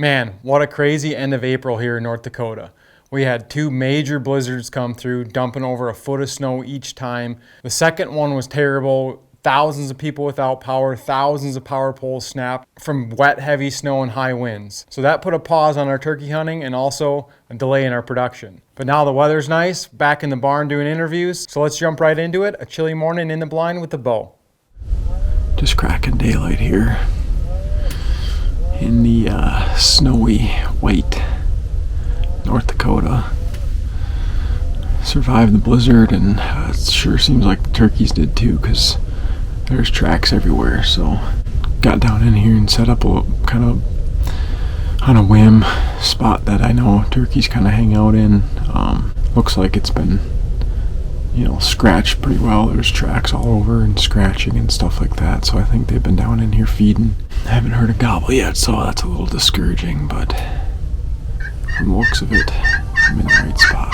Man, what a crazy end of April here in North Dakota. We had 2 major blizzards come through, dumping over a foot of snow each time. The second one was terrible. Thousands of people without power, thousands of power poles snapped from wet, heavy snow and high winds. So that put a pause on our turkey hunting and also a delay in our production. But now the weather's nice, back in the barn doing interviews. So let's jump right into it. A chilly morning in the blind with the bow. Just cracking daylight here in the snowy white North Dakota. Survived the blizzard, and it sure seems like the turkeys did too, because there's tracks everywhere. So got down in here and set up a kind of on a whim spot that I know turkeys kind of hang out in. Looks like it's been scratched pretty well. There's tracks all over and scratching and stuff like that, so I think they've been down in here feeding. I haven't heard a gobble yet, so that's a little discouraging, but from the looks of it, I'm in the right spot.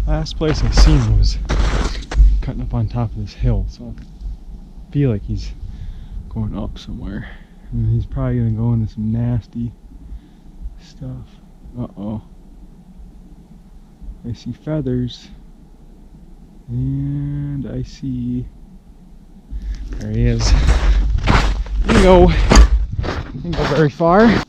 Last place I seen him was cutting up on top of this hill, so I feel like he's going up somewhere. And he's probably gonna go into some nasty stuff. Uh-oh. I see feathers. And I see... There he is. You know, didn't go very far.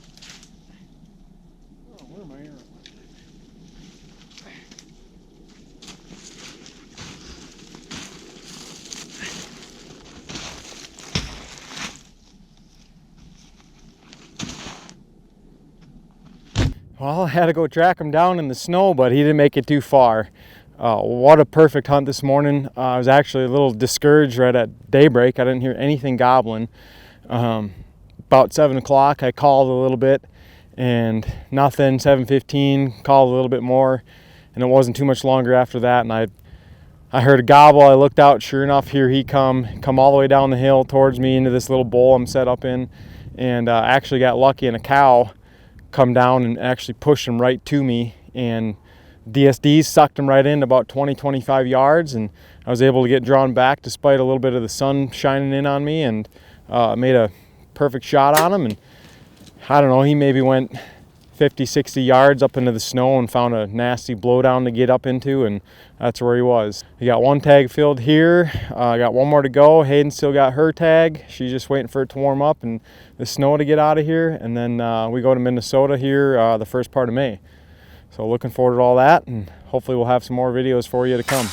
Well, I had to go track him down in the snow, but he didn't make it too far. What a perfect hunt this morning. I was actually a little discouraged right at daybreak. I didn't hear anything gobbling. about 7 o'clock, I called a little bit and nothing. 7:15, called a little bit more, and it wasn't too much longer after that, and I heard a gobble. I looked out, sure enough, here he come all the way down the hill towards me into this little bowl I'm set up in, and actually got lucky, and a cow come down and actually pushed him right to me, and DSDs sucked him right in about 20-25 yards, and I was able to get drawn back despite a little bit of the sun shining in on me, and made a perfect shot on him. And I don't know, he maybe went 50-60 yards up into the snow and found a nasty blowdown to get up into, and that's where he was. We got one tag filled here. I got one more to go. Hayden still got her tag. She's just waiting for it to warm up and the snow to get out of here, and then we go to Minnesota here the first part of May. So looking forward to all that, and hopefully we'll have some more videos for you to come.